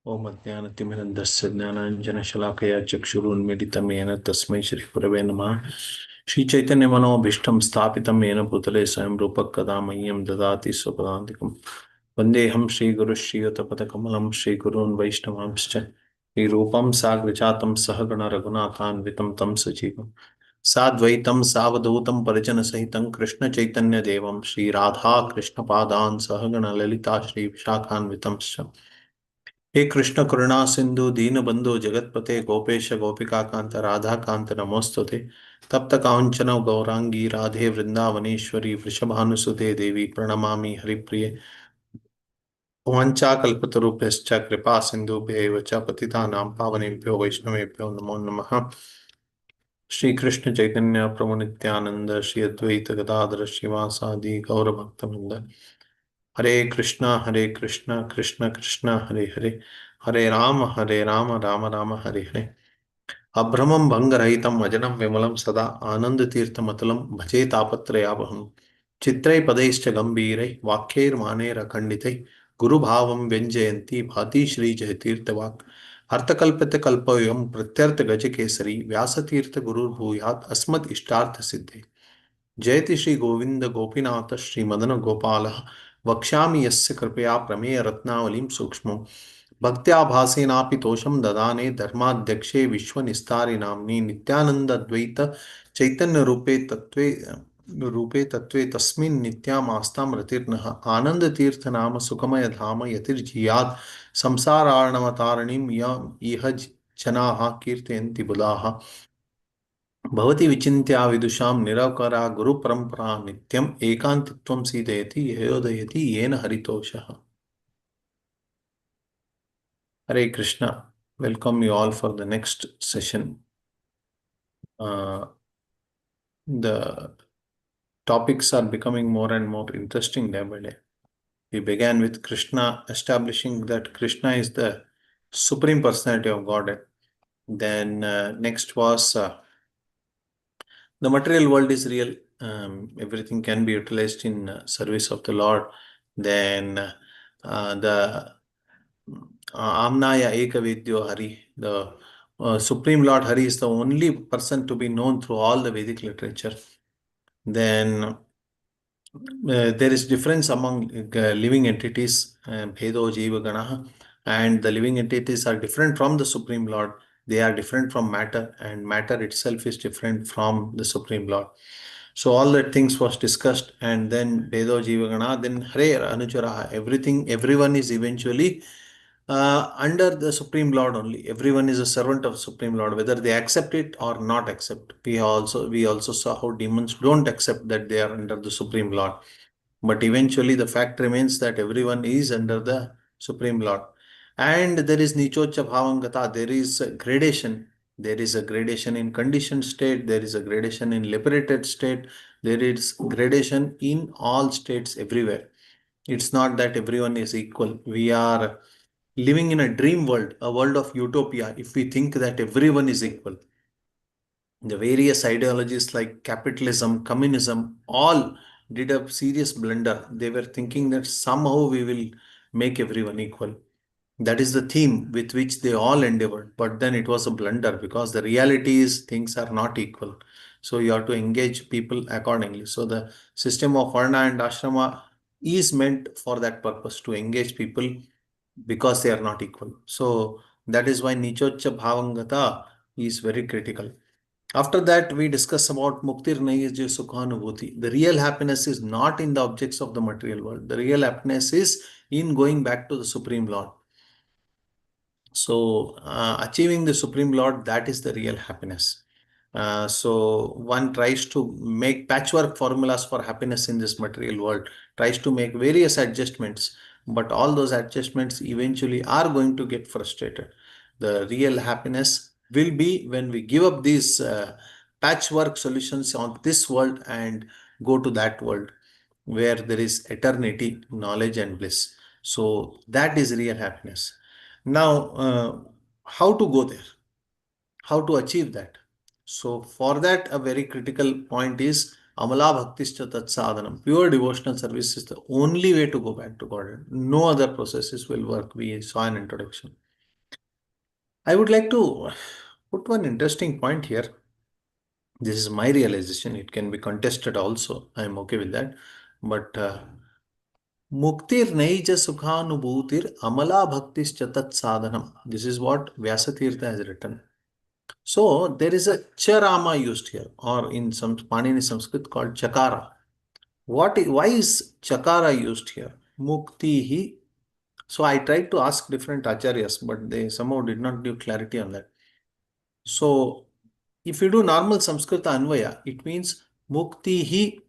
ओम अज्ञानतिमिरन्धस्य ज्ञानाञ्जनशलाकया चक्षुरुन्मीलितं येन तस्मै श्रीगुरवे नमः। श्रीचैतन्यमनोभीष्टं स्थापितं येन भूतले स्वयं रूपः कदा मह्यं ददाति स्वपदान्तिकं। वन्देऽहं श्रीगुरुश्रीयुतपदकमलं श्रीगुरून् वैष्णवांश्च श्रीरूपं साग्रजातं सहगणरघुनाथान्वितं तं सजीवं साद्वैतं सावधूतं परिजनसहितं कृष्णचैतन्यदेवं श्रीराधा कृष्णपादान् सहगणललिता श्रीविशाखान्वितंश्च। हे कृष्ण करुणा सिंधु दीनबंधु जगतपते गोपेश गोपिका कांत राधा कांत नमोस्तुते। तप्त कांचन गौरांगी राधे वृंदावनेश्वरी वृषभानुसुते देवी प्रणमामि हरिप्रिये। वाञ्छाकल्पतरुभ्यश्च कृपा सिन्धुभ्यैव च पतितानां पावनेभ्यो वैष्णवेभ्यो नमो नमः। श्री कृष्ण चैतन्य प्रभु नित्यानंद श्री अद्वैत गदाधर श्रीवासादि गौरभक्तवृंद। हरे कृष्णा कृष्ण कृष्ण हरे हरे, हरे राम राम राम हरे हरे। अभ्रमं भङ्गरहितम् अजनं विमलं सदा आनन्दतीर्थमतुलं भजे तापत्रयापहम्। चित्रैः पदैश्च गम्भीरैः वाक्यैर्मानैरखण्डितैः गुरुभावं व्यञ्जयन्ती भाति श्रीजयतीर्थवाक्। अर्थकल्पितकल्पयोऽयं प्रत्यर्थगजकेसरी व्यासतीर्थगुरुर्भूयात् अस्मद् इष्टार्थसिद्धये। जयति श्री गोविंद गोपीनाथ श्री मदन गोपाल। वक्ष्यामि यस्य कृपया प्रमेय रत्नावलीं सूक्ष्मं भक्त्याभासेनापि तोषं ददाने धर्माध्यक्षे विश्वनिस्तारि नाम्नि नित्यानंद द्वैत चैतन्य रूपे तत्वे तस्मिन् नित्यामास्तां रतिर्नः आनंद तीर्थ नाम सुखमय धाम यतिर्जियात् संसारार्णवतारिणीं इह जनाः कीर्तयन्ति बुधाः। भवति विचिन्त्या विदुषां निरवकरा गुरुपरंपरा नित्यम् एकान्तित्वं सीदयति ययोदयति येन हरितोषः। Hare Krishna. Welcome you all for the next session. The topics are becoming more and more interesting day by day. We began with Krishna establishing that Krishna is the Supreme Personality of Godhead. Then next was the material world is real. Everything can be utilized in service of the Lord. Then the Amnaya Ekavidyo Hari, the Supreme Lord Hari is the only person to be known through all the Vedic literature. Then there is difference among living entities, Bhedo Jiva Ganaha, and the living entities are different from the Supreme Lord. They are different from matter, and matter itself is different from the Supreme Lord. So all that things was discussed, and then Bhedo Jiva Gana, then Hare Anucharaha, everything, everyone is eventually under the Supreme Lord only. Everyone is a servant of Supreme Lord, whether they accept it or not accept. We also saw how demons don't accept that they are under the Supreme Lord. But eventually the fact remains that everyone is under the Supreme Lord. And there is Nichocha Bhavangata, there is a gradation. There is a gradation in conditioned state, there is a gradation in liberated state, there is gradation in all states everywhere. It's not that everyone is equal. We are living in a dream world, a world of utopia, if we think that everyone is equal. The various ideologies like capitalism, communism, all did a serious blunder. They were thinking that somehow we will make everyone equal. That is the theme with which they all endeavored. But then it was a blunder because the reality is things are not equal. So you have to engage people accordingly. So the system of Varna and Ashrama is meant for that purpose to engage people because they are not equal. So that is why Nichocha Bhavangata is very critical. After that, we discuss about Muktir Naiji Sukhanubhuti. The real happiness is not in the objects of the material world. The real happiness is in going back to the Supreme Lord. So, achieving the Supreme Lord, that is the real happiness. So, one tries to make patchwork formulas for happiness in this material world, tries to make various adjustments, but all those adjustments eventually are going to get frustrated. The real happiness will be when we give up these patchwork solutions on this world and go to that world where there is eternity, knowledge, and bliss. So, that is real happiness. Now, how to go there? How to achieve that? So, for that, a very critical point is Amala Bhaktischa Tat Sadhanam. Pure devotional service is the only way to go back to God. No other processes will work. We saw an introduction. I would like to put one interesting point here. This is my realization. It can be contested also. I am okay with that. But Muktir Naija Sukhanubhutir Amala Bhaktis Chatat Sadhanam. This is what Vyasatirtha has written. So there is a charama used here, or in some Panini Sanskrit called chakara. Why is chakara used here? Muktihi. So I tried to ask different acharyas, but they somehow did not give clarity on that. So if you do normal Samskrita Anvaya, it means Muktihi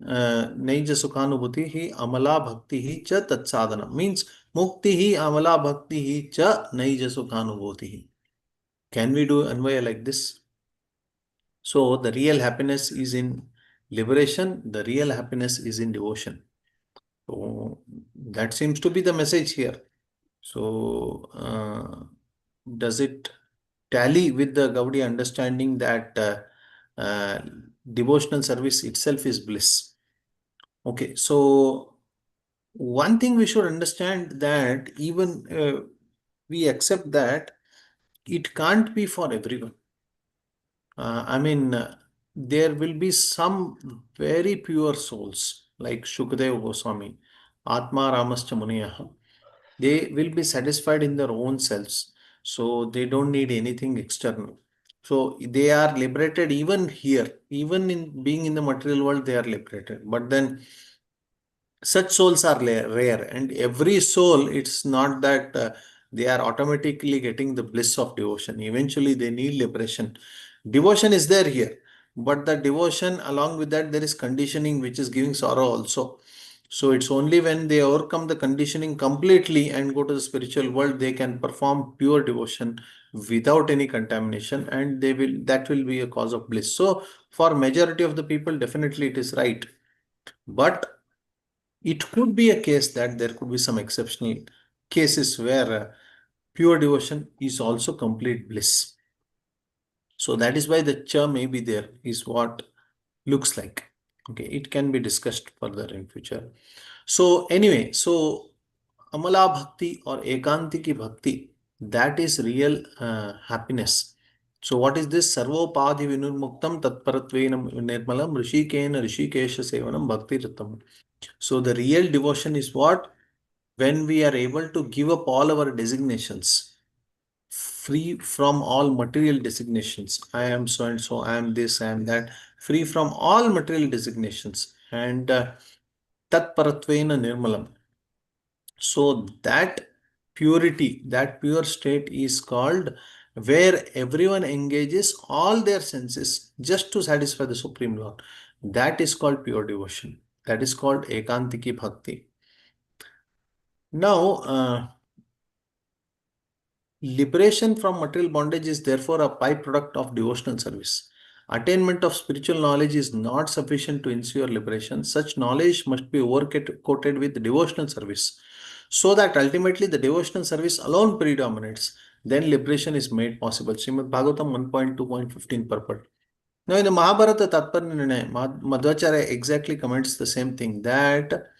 Naija Sukhanubhuti Amala Bhakti cha Tatsadana. Means Muktihi Amala Bhakti cha Naija Sukhanubhuti. Can we do Anvaya like this? So the real happiness is in liberation, the real happiness is in devotion. So that seems to be the message here. So does it tally with the Gaudi understanding that devotional service itself is bliss? Okay, so one thing we should understand that even we accept that it can't be for everyone. I mean, there will be some very pure souls like Shukadeva Goswami, Atma Ramascha Muniyaha. They will be satisfied in their own selves. So they don't need anything external. So they are liberated even here, even in being in the material world, they are liberated. But then such souls are rare, and every soul, it's not that they are automatically getting the bliss of devotion. Eventually they need liberation. Devotion is there here, but the devotion, along with that, there is conditioning which is giving sorrow also. So it's only when they overcome the conditioning completely and go to the spiritual world, they can perform pure devotion without any contamination, and they will, that will be a cause of bliss. So for majority of the people, definitely it is right. But it could be a case that there could be some exceptional cases where pure devotion is also complete bliss. So that is why the cha may be there, is what looks like. Okay, it can be discussed further in future. So anyway, so Amala Bhakti or Ekantiki Bhakti, that is real happiness. So what is this? Sarvopadhi Vinurmuktam Tatparatvenam Nirmalam Rishikena Rishikesha Sevanam Bhakti Ritam. So the real devotion is what? When we are able to give up all our designations, free from all material designations. I am so and so, I am this, I am that, free from all material designations, and tat paratvena nirmalam. So that purity, that pure state is called where everyone engages all their senses just to satisfy the Supreme Lord. That is called pure devotion. That is called ekantiki bhakti. Now, liberation from material bondage is therefore a byproduct of devotional service. Attainment of spiritual knowledge is not sufficient to ensure liberation. Such knowledge must be overcoated with devotional service, so that ultimately the devotional service alone predominates. Then liberation is made possible. Srimad Bhagavatam 1.2.15 purport. Now, in the Mahabharata Tatparya Nirnaya, Madhvacharya exactly comments the same thing, that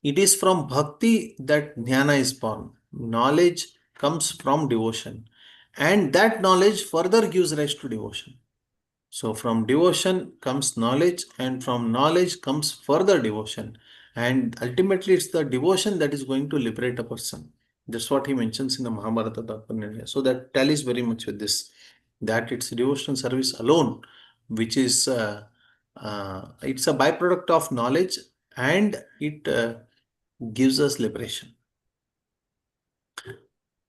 it is from bhakti that jnana is born. Knowledge comes from devotion, and that knowledge further gives rise to devotion. So, from devotion comes knowledge, and from knowledge comes further devotion. And ultimately, it's the devotion that is going to liberate a person. That's what he mentions in the Mahabharata Tattva. So, that tallies very much with this, that it's devotional service alone, which is it's a byproduct of knowledge, and it gives us liberation.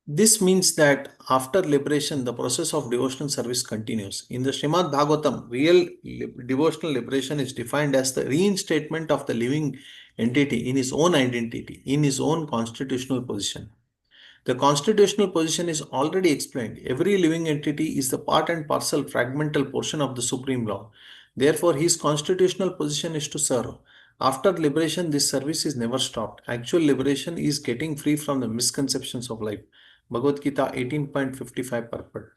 This means that after liberation, the process of devotional service continues. In the Srimad Bhagavatam, real devotional liberation is defined as the reinstatement of the living entity in his own identity, in his own constitutional position. The constitutional position is already explained. Every living entity is the part and parcel fragmental portion of the Supreme Law. Therefore, his constitutional position is to serve. After liberation, this service is never stopped. Actual liberation is getting free from the misconceptions of life. Bhagavad Gita 18.55 purport.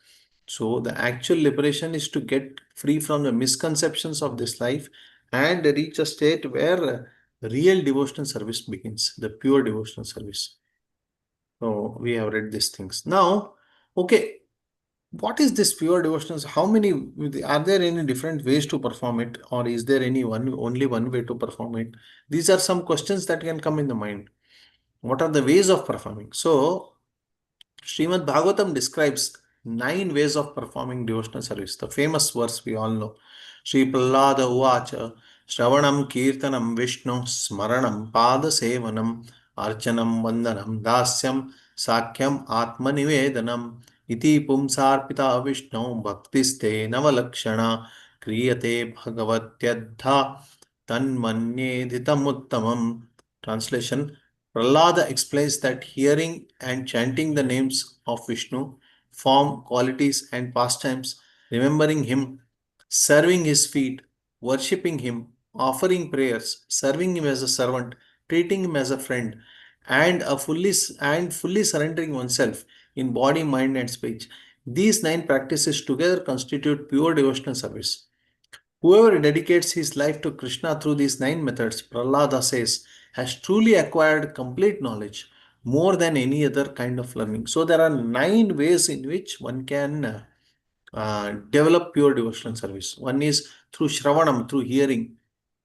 So, the actual liberation is to get free from the misconceptions of this life and reach a state where real devotional service begins, the pure devotional service. So we have read these things. Now, Okay, what is this pure devotional? How many are there any different ways to perform it, or is there any one only one way to perform it? These are some questions that can come in the mind. What are the ways of performing? So Srimad Bhagavatam describes 9 ways of performing devotional service. The famous verse we all know. Sri Prahlada Uvacha Shravanam Kirtanam Vishnu Smaranam Pada Sevanam Archanam Vandanam Dasyam Sakyam Atmanivedanam Iti Pumsarpita Vishnu Bhaktiste Navalakshana Kriyate Bhagavatyadha Tanmanyedhitamuttamam. Translation: Prahlada explains that hearing and chanting the names of Vishnu, form, qualities, and pastimes, remembering him, serving his feet, worshipping him, offering prayers, serving him as a servant, treating him as a friend, and fully surrendering oneself in body, mind, and speech. These 9 practices together constitute pure devotional service. Whoever dedicates his life to Krishna through these 9 methods, Prahlada says, has truly acquired complete knowledge more than any other kind of learning. So, there are 9 ways in which one can develop pure devotional service. One is through Shravanam, through hearing,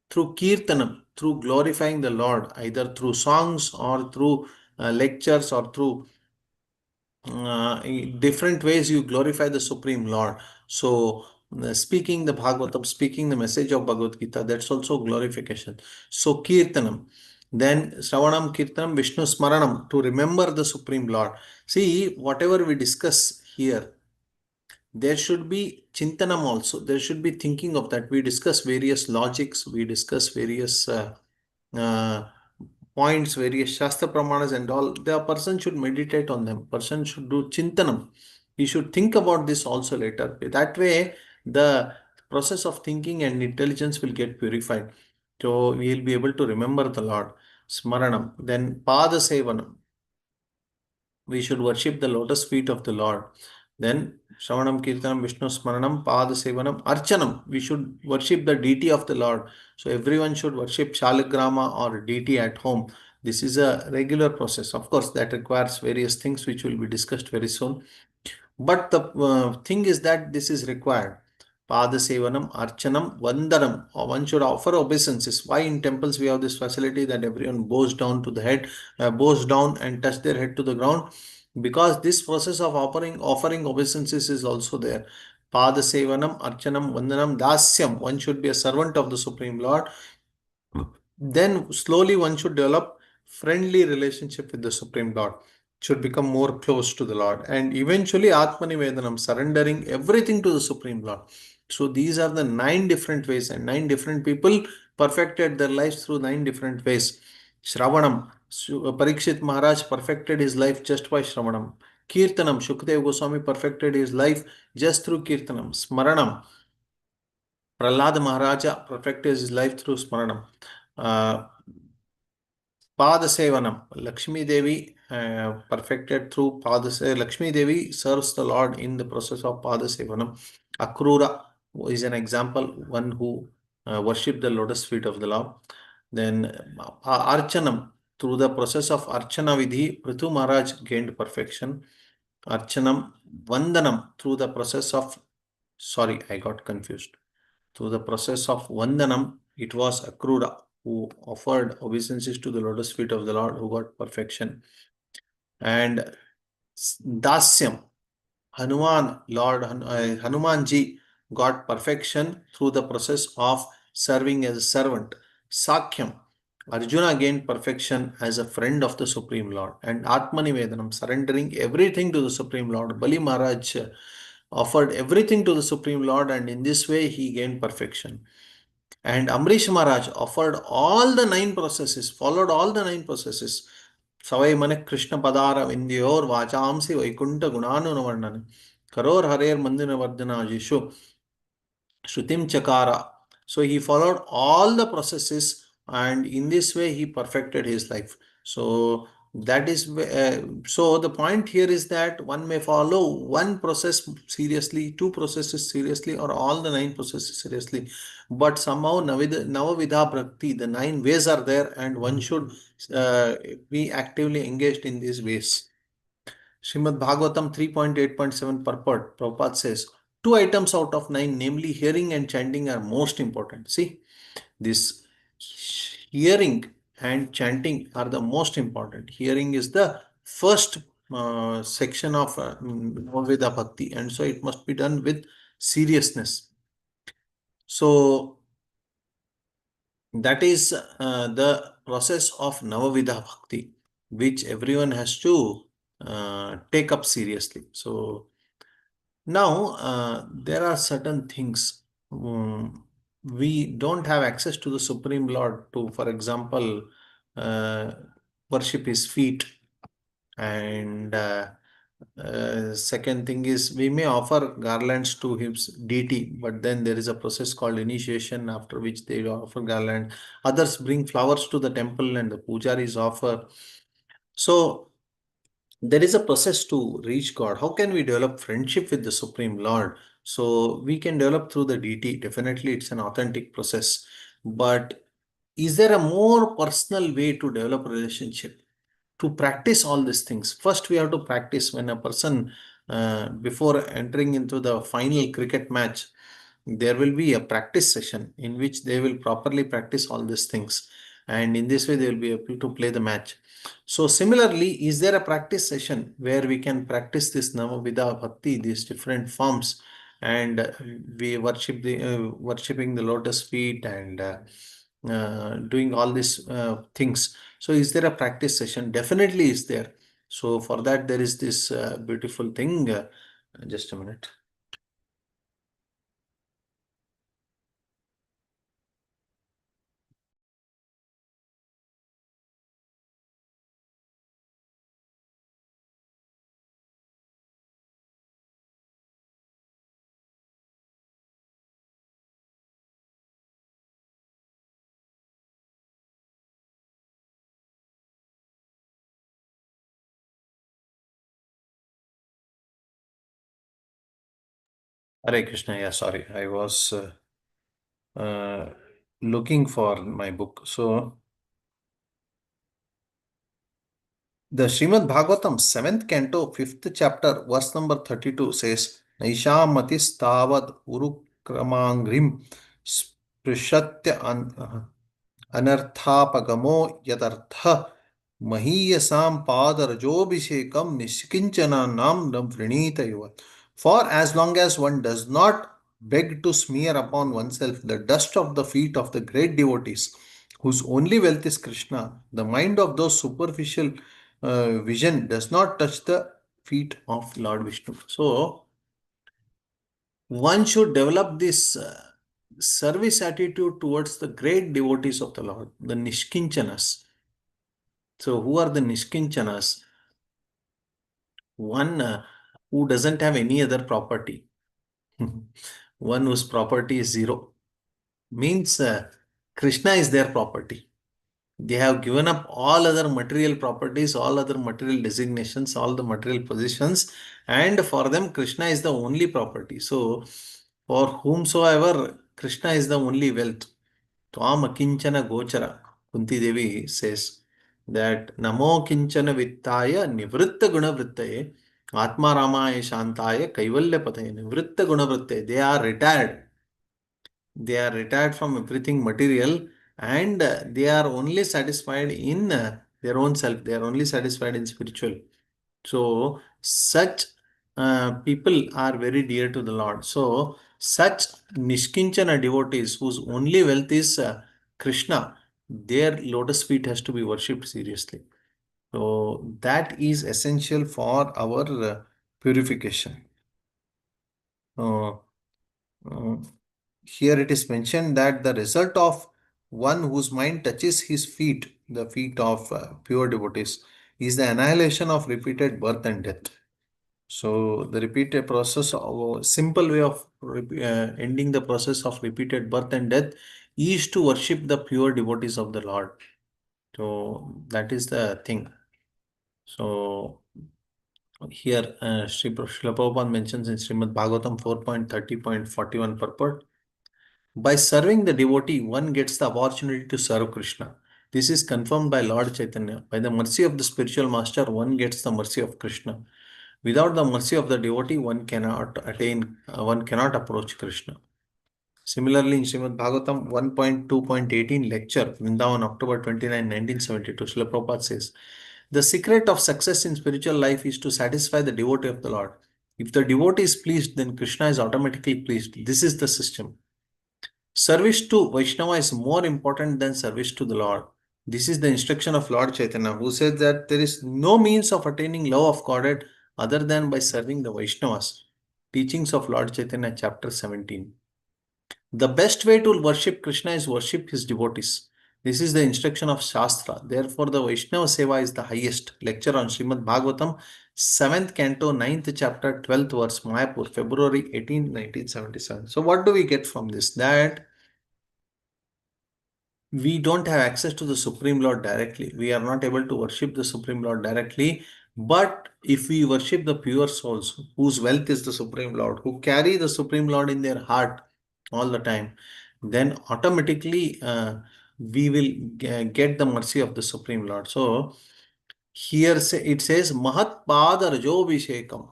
through Kirtanam, through glorifying the Lord, either through songs or through lectures or through in different ways you glorify the Supreme Lord. So, speaking the Bhagavatam, speaking the message of Bhagavad Gita, that's also glorification. So, Kirtanam. Then, Shravanam Kirtanam Vishnu Smaranam, to remember the Supreme Lord. See, whatever we discuss here, there should be Chintanam also. There should be thinking of that. We discuss various logics, we discuss various uh, points, various Shastra Pramanas and all. The person should meditate on them. Person should do Chintanam. He should think about this also later. That way, the process of thinking and intelligence will get purified. So we will be able to remember the Lord. Smaranam. Then Pada Sevanam. We should worship the lotus feet of the Lord. Then Shravanam Kirtanam Vishnu Smaranam Pada Sevanam Archanam. We should worship the deity of the Lord. So everyone should worship Shaligrama or deity at home. This is a regular process. Of course, that requires various things which will be discussed very soon. But the thing is that this is required. Padasevanam, Archanam, Vandanam. Or one should offer obeisances. Why in temples we have this facility that everyone bows down to the head, bows down and touch their head to the ground? Because this process of offering obeisances is also there. Padasevanam, Archanam, Vandanam, Dasyam. One should be a servant of the Supreme Lord. Then slowly one should develop friendly relationship with the Supreme Lord, should become more close to the Lord, and eventually Atmanivedanam, surrendering everything to the Supreme Lord. So these are the 9 different ways, and 9 different people perfected their lives through 9 different ways. Shravanam, Parikshit Maharaj perfected his life just by Shravanam. Kirtanam, Shukdev Goswami perfected his life just through Kirtanam. Smaranam, Prahlad Maharaja perfected his life through Smaranam. Uh, Padasevanam. Lakshmi Devi perfected through Padase. Lakshmi Devi serves the Lord in the process of Padasevanam. Akrura is an example, one who worship the lotus feet of the Lord. Then Archanam. Through the process of Archana Vidhi, Prithu Maharaj gained perfection. Archanam. Vandanam. Through the process of, sorry, I got confused. Through the process of Vandanam, it was Akrura who offered obeisances to the lotus feet of the Lord, who got perfection. And Dasyam, Hanumanji got perfection through the process of serving as a servant. Sakyam, Arjuna gained perfection as a friend of the Supreme Lord. And Atmanivedanam, surrendering everything to the Supreme Lord. Bali Maharaj offered everything to the Supreme Lord, and in this way he gained perfection. And Amrish Maharaj offered all the 9 processes, followed all the 9 processes. Savai Manik Krishna Padara Vindyor Vachamsi Vaikunta Gunanu Navarnani Karor Harer Mandina Vardhana Jishu Shrutim Chakara. So he followed all the processes, and in this way he perfected his life. So that is so the point here is that one may follow one process seriously, 2 processes seriously, or all the 9 processes seriously. But somehow Navavidha Bhakti, the 9 ways are there, and one should uh, be actively engaged in these ways. Srimad Bhagavatam 3.8.7 purport, Prabhupada says, two items out of nine, namely hearing and chanting, are most important. See, this hearing and chanting are the most important. Hearing is the first section of Navaveda Bhakti, and so it must be done with seriousness. So that is the process of Navavidha Bhakti, which everyone has to take up seriously. So now there are certain things we don't have access to the Supreme Lord to, for example, uh, worship His feet, and second thing is we may offer garlands to his deity, but then there is a process called initiation, after which they offer garland. Others bring flowers to the temple and the pujaris offer. So there is a process to reach God. How can we develop friendship with the Supreme Lord? So we can develop through the deity. Definitely, it's an authentic process. But is there a more personal way to develop relationship? To practice all these things, first we have to practice. When a person before entering into the final cricket match, there will be a practice session in which they will properly practice all these things, and in this way they will be able to play the match. So similarly, is there a practice session where we can practice this Navavidha Bhakti, these different forms, and we worship the worshipping the lotus feet, and doing all these things. So is there a practice session? Definitely is there. So for that there is this beautiful thing. Just a minute. Hare Krishna. Yeah, sorry. I was uh, looking for my book. So the Srimad Bhagavatam, 7th canto, 5th chapter, verse number 32 says, Naisha matis tavad urukramangrim sprishatya anarthapagamo yadartha mahiyasam padarajobhishekam nishkinchana nam vrinita yuvat. For as long as one does not beg to smear upon oneself the dust of the feet of the great devotees, whose only wealth is Krishna, the mind of those superficial vision does not touch the feet of Lord Vishnu. So one should develop this service attitude towards the great devotees of the Lord, the Nishkinchanas. So who are the Nishkinchanas? One who doesn't have any other property. One whose property is zero. Means Krishna is their property. They have given up all other material properties, all other material designations, all the material positions, and for them, Krishna is the only property. So, for whomsoever, Krishna is the only wealth. Twam akinchana gochara. Kunti Devi says that Namo kinchana vittaya nivritta guna vrittaye Atma Ramaya Shantaya Kaivalya Pataye. Nivritta guna vrittaye. They are retired. They are retired from everything material, and they are only satisfied in their own self. They are only satisfied in spiritual. So such people are very dear to the Lord. So such Nishkinchana devotees whose only wealth is Krishna, their lotus feet has to be worshipped seriously. So that is essential for our purification. Uh, uh, Here it is mentioned that the result of one whose mind touches his feet, the feet of pure devotees, is the annihilation of repeated birth and death. So the repeated process of simple way of ending the process of repeated birth and death is to worship the pure devotees of the Lord. So that is the thing. So here Srila Prabhupada mentions in Srimad Bhagavatam 4.30.41 purport. By serving the devotee, one gets the opportunity to serve Krishna. This is confirmed by Lord Chaitanya. By the mercy of the spiritual master, one gets the mercy of Krishna. Without the mercy of the devotee, one cannot approach Krishna. Similarly, in Srimad Bhagavatam 1.2.18 lecture, Vrindavan, October 29, 1972, Srila Prabhupada says, the secret of success in spiritual life is to satisfy the devotee of the Lord. If the devotee is pleased, then Krishna is automatically pleased. This is the system. Service to Vaishnava is more important than service to the Lord. This is the instruction of Lord Chaitanya, who said that there is no means of attaining love of Godhead other than by serving the Vaishnavas. Teachings of Lord Chaitanya, chapter 17. The best way to worship Krishna is worship his devotees. This is the instruction of Shastra. Therefore, the Vaishnava Seva is the highest. Lecture on Srimad Bhagavatam, 7th canto, 9th chapter, 12th verse, Mayapur, February 18, 1977. So, what do we get from this? That we don't have access to the Supreme Lord directly. We are not able to worship the Supreme Lord directly. But if we worship the pure souls, whose wealth is the Supreme Lord, who carry the Supreme Lord in their heart all the time, then automatically we will get the mercy of the Supreme Lord. So here it says, Mahat Pada Rajobhishekam,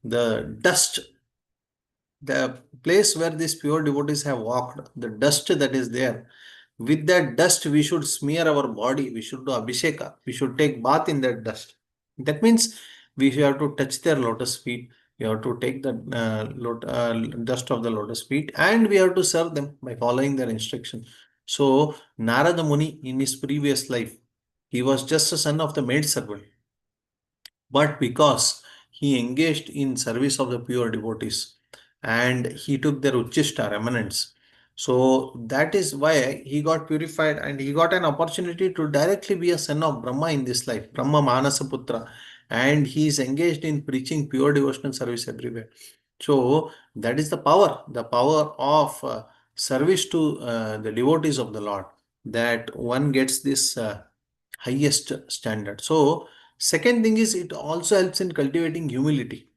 the dust, the place where these pure devotees have walked, the dust that is there, with that dust we should smear our body, we should do abhisheka, we should take bath in that dust. That means we have to touch their lotus feet, we have to take the dust of the lotus feet, and we have to serve them by following their instruction. So Narada Muni, in his previous life, he was just a son of the maid servant, but because he engaged in service of the pure devotees and he took their Uchishta eminence. So that is why he got purified and he got an opportunity to directly be a son of Brahma in this life, Brahma Manasa Putra, and he is engaged in preaching pure devotional service everywhere. So that is the power of service to the devotees of the Lord, that one gets this highest standard. So second thing is it also helps in cultivating humility.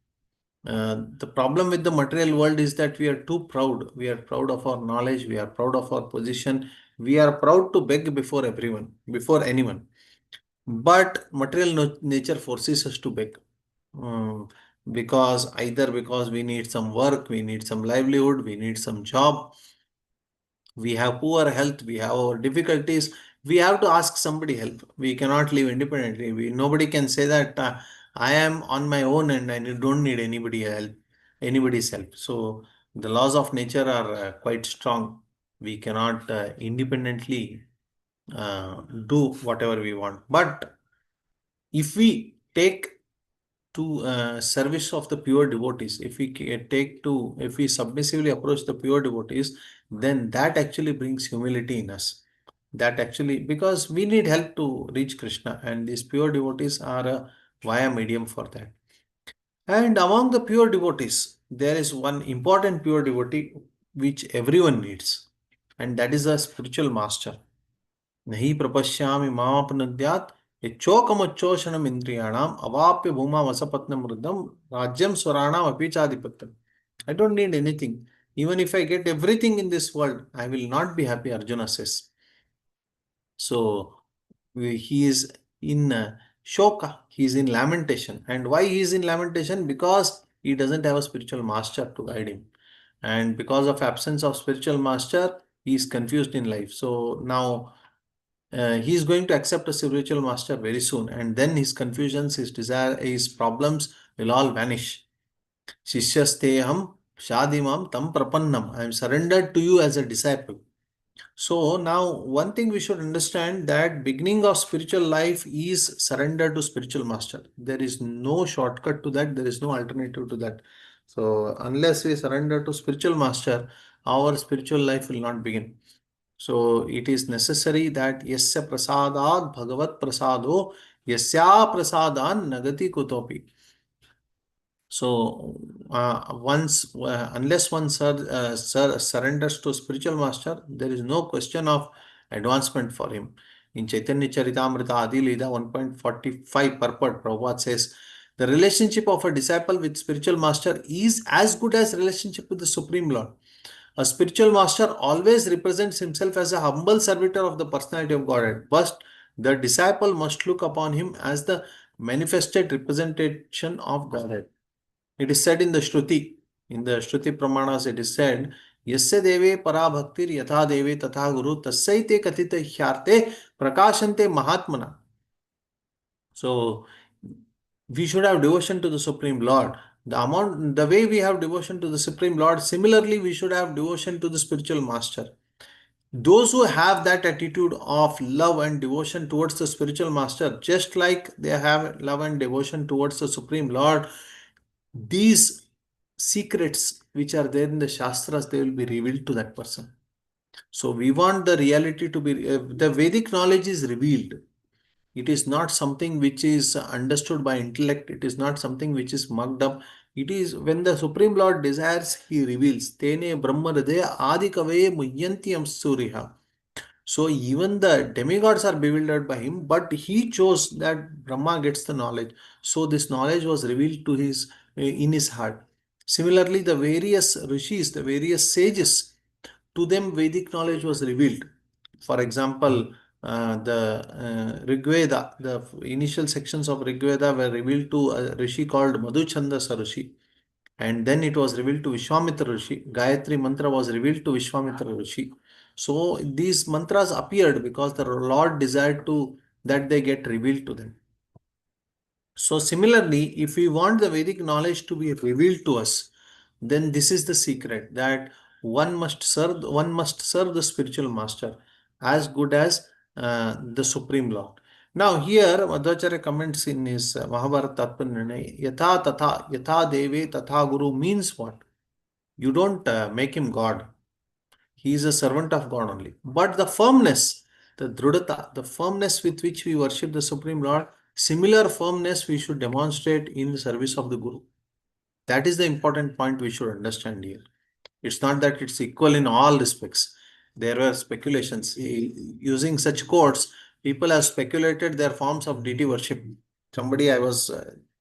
The problem with the material world is that we are too proud. We are proud of our knowledge. We are proud of our position. We are proud to beg before everyone, before anyone. But material nature forces us to beg. Um, because either because we need some work, we need some livelihood, we need some job, we have poor health, we have our difficulties, we have to ask somebody help. We cannot live independently. Nobody can say that I am on my own and I don't need anybody's help. So the laws of nature are quite strong. We cannot independently do whatever we want. But if we take to service of the pure devotees, if we submissively approach the pure devotees, then that actually brings humility in us. That actually, because we need help to reach Krishna, and these pure devotees are a via medium for that. And among the pure devotees, there is one important pure devotee which everyone needs, and that is a spiritual master. नहीं प्रपश्यामि मामपनुद्यात् यच्चोकमच्चोषणम् इंद्रियाणाम् अवाप्य भूमा वसपत्नम वृद्धम राज्यम स्वराणाम अपि चाधिपत्यम. I don't need anything. Even if I get everything in this world, I will not be happy, Arjuna says. So he is in shoka, he is in lamentation. And why he is in lamentation? Because he doesn't have a spiritual master to guide him. And because of absence of spiritual master, he is confused in life. So now he is going to accept a spiritual master very soon, and then his confusions, his desire, his problems will all vanish. Shishyasteham shadimam tam prapannam. I am surrendered to you as a disciple. So now one thing we should understand, that beginning of spiritual life is surrender to spiritual master. There is no shortcut to that. There is no alternative to that. So unless we surrender to spiritual master, our spiritual life will not begin. So it is necessary that yasya prasadat bhagavat prasado yasya prasadan nagati kutopi. So unless one surrenders to spiritual master, there is no question of advancement for him. In Chaitanya Charitamrita Adi Lila 1.45 purport, Prabhupada says, the relationship of a disciple with spiritual master is as good as relationship with the Supreme Lord. A spiritual master always represents himself as a humble servitor of the personality of Godhead, but the disciple must look upon him as the manifested representation of Godhead. It is said in the Shruti, in the Shruti Pramanas, it is said, Yasya deve para bhaktir yatha deve tatha guru tasyaite katita hyarte prakashante mahatmana. So we should have devotion to the Supreme Lord. The way we have devotion to the Supreme Lord, similarly we should have devotion to the spiritual master. Those who have that attitude of love and devotion towards the spiritual master, just like they have love and devotion towards the Supreme Lord, these secrets which are there in the Shastras, they will be revealed to that person. So we want the reality to be, the Vedic knowledge is revealed. It is not something which is understood by intellect. It is not something which is mugged up. It is when the Supreme Lord desires, He reveals. Tene Brahma Hridaya Adi Kavaye Muhyantiyam Suriha. So even the demigods are bewildered by him, but he chose that Brahma gets the knowledge. So this knowledge was revealed to his in his heart. Similarly, the various rishis, the various sages, to them Vedic knowledge was revealed. For example, the Rig Veda, the initial sections of Rig Veda were revealed to a rishi called Madhuchandasa Rishi. And then it was revealed to Vishwamitra Rishi. Gayatri Mantra was revealed to Vishwamitra Rishi. So these mantras appeared because the Lord desired to that they get revealed to them. So similarly, if we want the Vedic knowledge to be revealed to us, then this is the secret that one must serve the spiritual master as good as the Supreme Lord. Now here Madhvacharya comments in his Mahabharata Tatpanya, Yatha Tatha, Yatha Deve Tatha Guru means what? You don't make him God. He is a servant of God only. But the firmness, the drudata, the firmness with which we worship the Supreme Lord, similar firmness we should demonstrate in the service of the Guru. That is the important point we should understand here. It's not that it's equal in all respects. There were speculations. Using such quotes, people have speculated their forms of deity worship. Somebody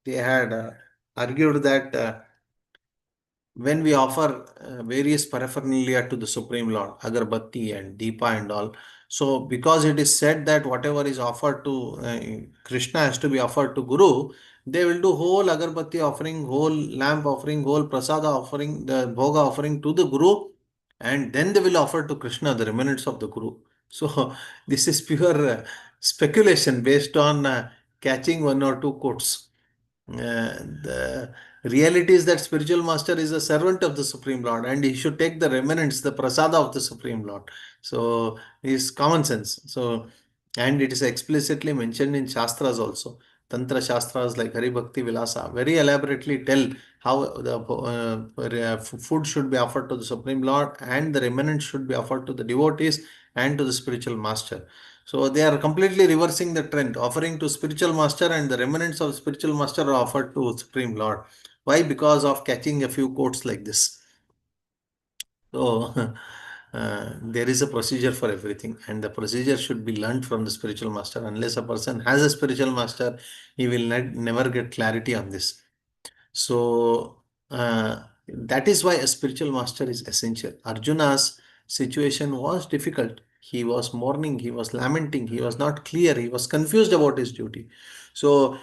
they had argued that when we offer various paraphernalia to the Supreme Lord, agarbatti and deepa and all. So, because it is said that whatever is offered to Krishna has to be offered to Guru, they will do whole agarbatti offering, whole lamp offering, whole prasada offering, the bhoga offering to the Guru, and then they will offer to Krishna the remnants of the Guru. So, this is pure speculation based on catching one or two quotes. The reality is that spiritual master is a servant of the Supreme Lord and he should take the remnants, the prasada of the Supreme Lord. So, it's common sense. So, and it is explicitly mentioned in Shastras also. Tantra Shastras like Hari Bhakti Vilasa very elaborately tell how the food should be offered to the Supreme Lord and the remnants should be offered to the devotees and to the spiritual master. So they are completely reversing the trend, offering to spiritual master and the remnants of spiritual master are offered to Supreme Lord. Why? Because of catching a few quotes like this. So there is a procedure for everything, and the procedure should be learned from the spiritual master. Unless a person has a spiritual master, he will never get clarity on this. So that is why a spiritual master is essential. Arjuna's situation was difficult. He was mourning, he was lamenting, he was not clear, he was confused about his duty. So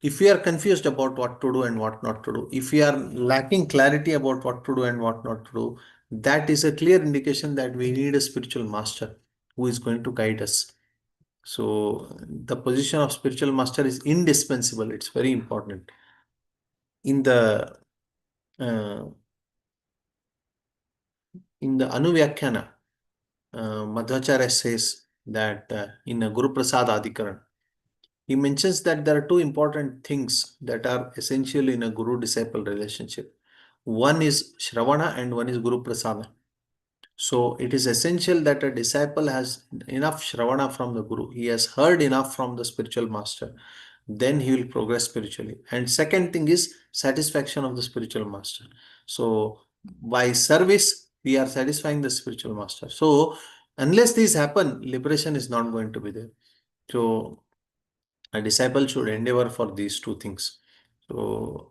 if we are confused about what to do and what not to do, if we are lacking clarity about what to do and what not to do, that is a clear indication that we need a spiritual master who is going to guide us. So the position of spiritual master is indispensable. It's very important. In the uh, in the Anuvyakhana, Madhvacharya says that in a Guru Prasad Adhikaran, he mentions that there are two important things that are essential in a guru-disciple relationship. One is Shravana and one is Guru Prasada. So it is essential that a disciple has enough Shravana from the Guru. He has heard enough from the spiritual master. Then he will progress spiritually. And second thing is satisfaction of the spiritual master. So by service, we are satisfying the spiritual master. So unless these happen, liberation is not going to be there. So a disciple should endeavor for these two things. So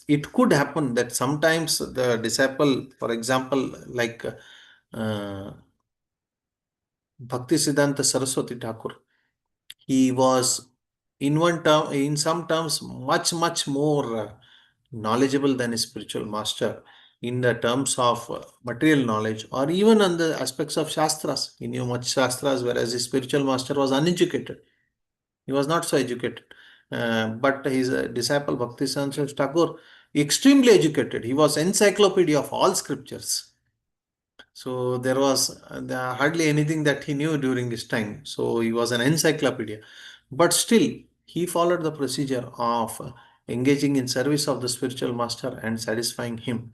it could happen that sometimes the disciple, for example, like Bhakti Siddhanta Saraswati Thakur, he was in some terms much more knowledgeable than his spiritual master in the terms of material knowledge or even on the aspects of Shastras. He knew much Shastras, whereas his spiritual master was uneducated. He was not so educated. But his disciple Bhakti Sanchez Thakur, extremely educated. He was encyclopedia of all scriptures. So there was hardly anything that he knew during his time. So he was an encyclopedia. But still, he followed the procedure of engaging in service of the spiritual master and satisfying him.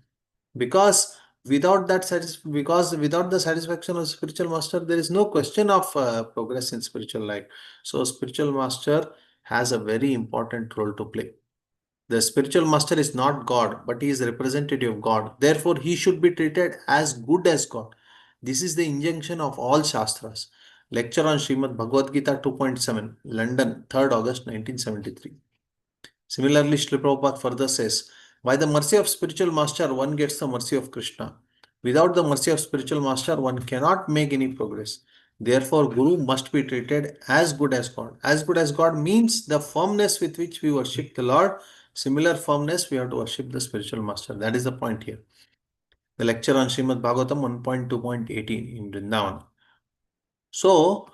Because because without the satisfaction of spiritual master, there is no question of progress in spiritual life. So spiritual master has a very important role to play. The spiritual master is not God, but he is a representative of God. Therefore, he should be treated as good as God. This is the injunction of all Shastras. Lecture on Srimad Bhagavad Gita 2.7, London, 3rd August 1973. Similarly, Srila Prabhupada further says, by the mercy of spiritual master, one gets the mercy of Krishna. Without the mercy of spiritual master, one cannot make any progress. Therefore, Guru must be treated as good as God. As good as God means the firmness with which we worship the Lord. Similar firmness we have to worship the spiritual master. That is the point here. The lecture on Srimad Bhagavatam 1.2.18 in Vrindavan. So,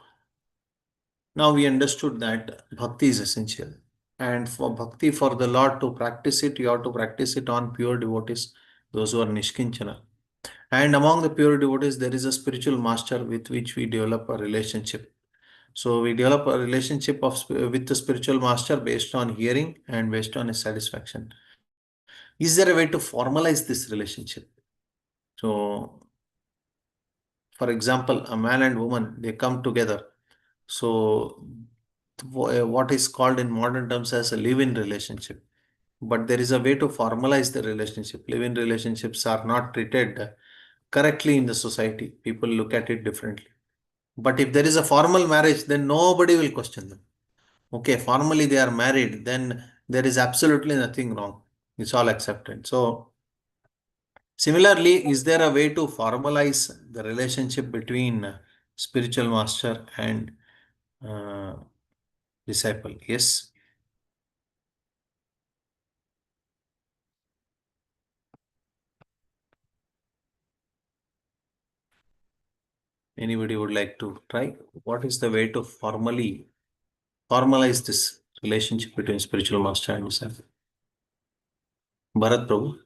now we understood that bhakti is essential. And for bhakti, for the Lord to practice it, you have to practice it on pure devotees, those who are Nishkinchana. And among the pure devotees, there is a spiritual master with which we develop a relationship. So we develop a relationship with the spiritual master based on hearing and based on his satisfaction. Is there a way to formalize this relationship? So, for example, a man and woman, they come together. So, what is called in modern terms as a live-in relationship. But there is a way to formalize the relationship. Live-in relationships are not treated correctly in the society. People look at it differently. But if there is a formal marriage, then nobody will question them. Okay, formally they are married, then there is absolutely nothing wrong. It's all accepted. So, similarly, is there a way to formalize the relationship between spiritual master and uh, disciple? Yes. Anybody would like to try? What is the way to formalize this relationship between spiritual master and disciple? Bharat Prabhu.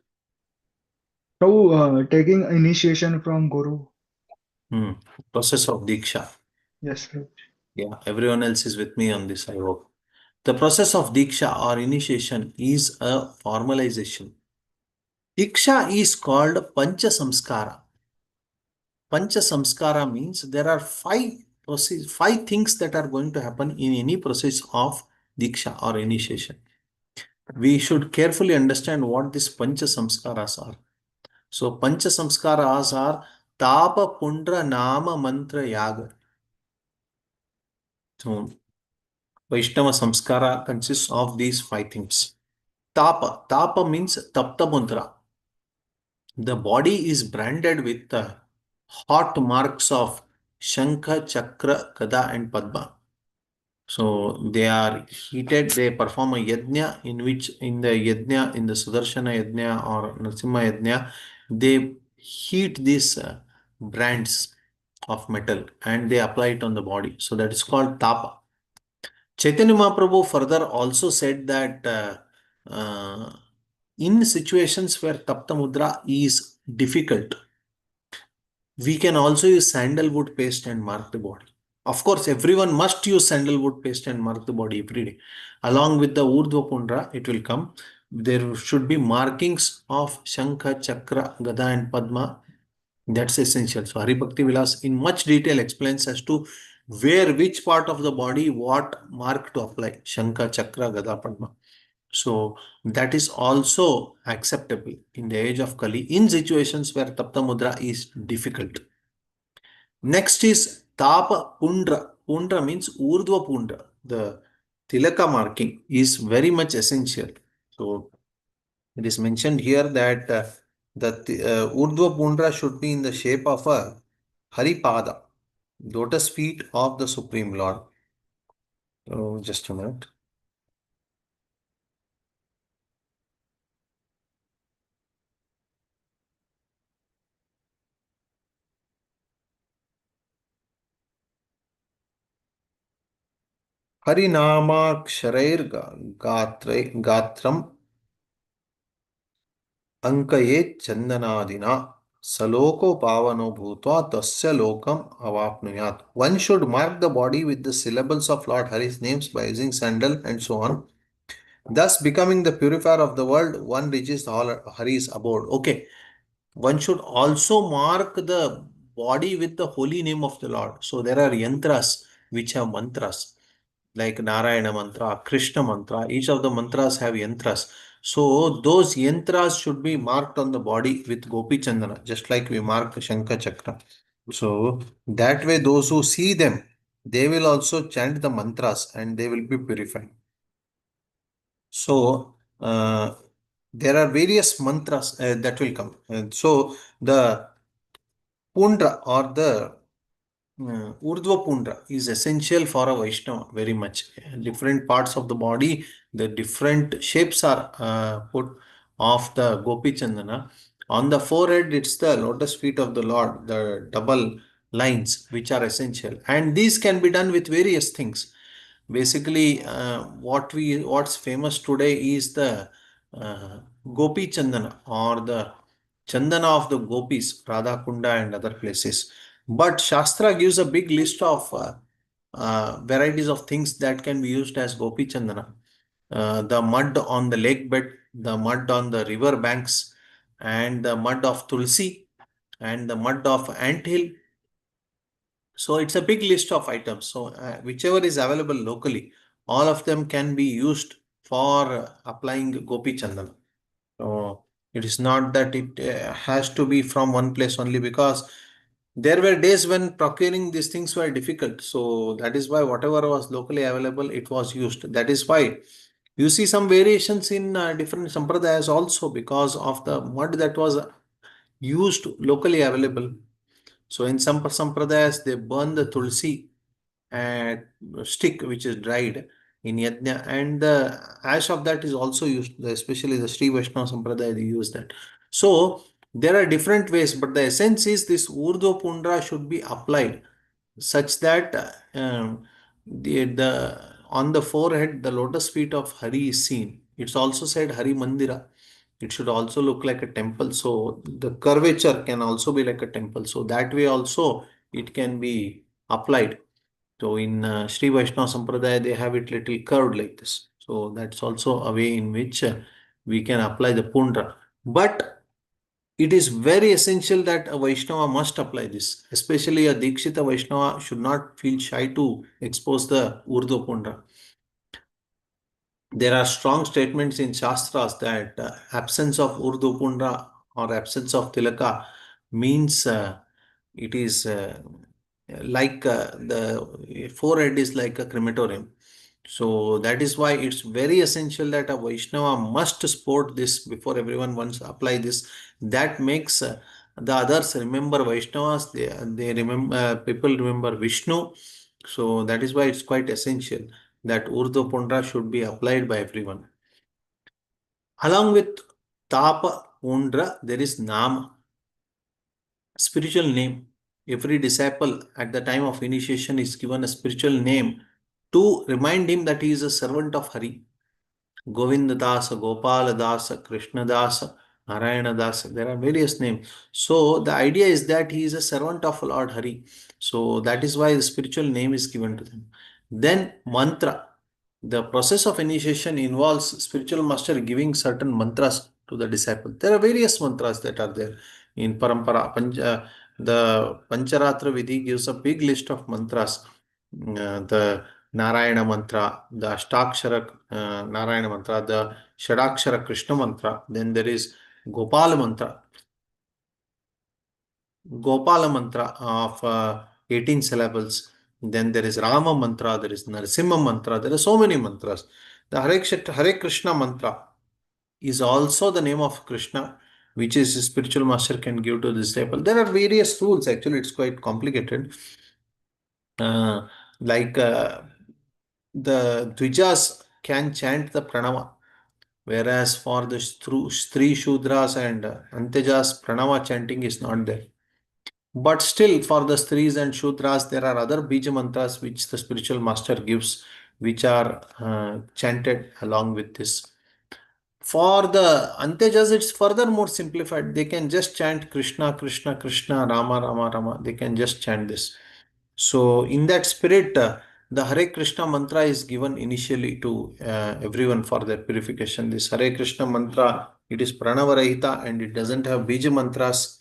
So, taking initiation from Guru. Hmm. Process of Diksha. Yes, Prabhu. Yeah, everyone else is with me on this, I hope. The process of Diksha or initiation is a formalization. Diksha is called Pancha Samskara. Pancha Samskara means there are five things that are going to happen in any process of Diksha or initiation. We should carefully understand what these Pancha Samskaras are. So, Pancha Samskaras are Tapa Pundra Nama Mantra Yaga. So, Vaishnava Samskara consists of these five things. Tapa means Tapta Mudra. The body is branded with the hot marks of Shankha, Chakra, Gada, and Padma. So they are heated, they perform a yajna in which in the yajna, in the Sudarshana yajna or Narasimha yajna, they heat these brands of metal and they apply it on the body. So that is called tapa. Chaitanya Mahaprabhu further also said that in situations where tapta mudra is difficult, we can also use sandalwood paste and mark the body. Of course, everyone must use sandalwood paste and mark the body every day. Along with the Urdhva Pundra, it will come. There should be markings of Shankha, Chakra, Gada, and Padma. That's essential. So, Hari Bhakti Vilas in much detail explains as to where, which part of the body, what mark to apply Shankha, Chakra, Gada, Padma. So, that is also acceptable in the age of Kali in situations where Tapta Mudra is difficult. Next is Tapa Pundra. Pundra means Urdhva Pundra. The Tilaka marking is very much essential. So it is mentioned here that Urdhva Pundra should be in the shape of a Haripada, lotus feet of the Supreme Lord. Oh, just a minute. हरिनामाक्षरैर् गात्रम् अङ्कयेत् चन्दनादिना सलोको पावनो भूत्वा तस्य लोकम् अवाप्नुयात्. One should mark the body with the syllables of Lord Hari's names by using sandal and so on. Thus, becoming the purifier of the world, one reaches Hari's abode. Okay, one should also mark the body with the holy name of the Lord. So there are yantras which have mantras like Narayana mantra, Krishna mantra. Each of the mantras have yantras. So those yantras should be marked on the body with Gopi Chandana, just like we mark the Shankha Chakra. So that way, those who see them, they will also chant the mantras and they will be purified. So there are various mantras that will come. So the Pundra or the Urdhva Pundra is essential for a Vaishnava very much. Different parts of the body, the different shapes are put of the Gopi Chandana. On the forehead, it's the lotus feet of the Lord, the double lines which are essential. And these can be done with various things. Basically, what's famous today is the Gopi Chandana or the Chandana of the Gopis, Radha Kunda and other places. But Shastra gives a big list of varieties of things that can be used as Gopi Chandana. The mud on the lake bed, the mud on the river banks, and the mud of Tulsi, and the mud of ant hill. So it's a big list of items. So whichever is available locally, all of them can be used for applying Gopi Chandana. So it is not that it has to be from one place only, because there were days when procuring these things were difficult. So that is why whatever was locally available, it was used. That is why you see some variations in different sampradayas also, because of the mud that was used locally available. So in some sampradayas, they burn the tulsi and stick which is dried in yajna, and the ash of that is also used, especially the Sri Vaishnava Sampradaya, they use that. So there are different ways, but the essence is this Urdhva Pundra should be applied such that the on the forehead the lotus feet of Hari is seen. It's also said Hari Mandira. It should also look like a temple. So the curvature can also be like a temple. So that way also it can be applied. So in Sri Vaishnava Sampradaya, they have it little curved like this. So that's also a way in which we can apply the Pundra. But it is very essential that a Vaishnava must apply this. Especially a Dikshita Vaishnava should not feel shy to expose the Urdu Pundra. There are strong statements in Shastras that absence of Urdu Pundra or absence of Tilaka means it is like the forehead is like a crematorium. So that is why it's very essential that a Vaishnava must sport this before everyone once apply this. That makes the others remember Vaishnavas. They remember people remember Vishnu. So that is why it's quite essential that Urdu Pundra should be applied by everyone. Along with Tapa Pundra, there is Nama, spiritual name. Every disciple at the time of initiation is given a spiritual name to remind him that he is a servant of Hari. Govinda Dasa, Gopala Dasa, Krishna Dasa, Narayana Dasa. There are various names. So the idea is that he is a servant of Lord Hari. So that is why the spiritual name is given to them. Then mantra. The process of initiation involves spiritual master giving certain mantras to the disciple. There are various mantras that are there in Parampara. The Pancharatra Vidhi gives a big list of mantras. The Narayana mantra, the Ashtakshara Narayana mantra, the Shadakshara Krishna mantra. Then there is Gopala mantra. Gopala mantra of 18 syllables. Then there is Rama mantra, there is Narasimha mantra, there are so many mantras. The Hare Krishna mantra is also the name of Krishna, which is a spiritual master can give to the disciple. There are various rules, actually, it's quite complicated. Uh, like the Dvijas can chant the pranava, whereas for the Stri Shudras and Antejas, pranava chanting is not there. But still, for the Stris and Shudras, there are other Bija mantras which the spiritual master gives which are chanted along with this. For the Antejas, it's further more simplified. They can just chant Krishna, Krishna, Krishna, Rama, Rama, Rama. They can just chant this. So, in that spirit, the Hare Krishna mantra is given initially to everyone for their purification. This Hare Krishna mantra, it is Pranava Rahita and it doesn't have Bija mantras.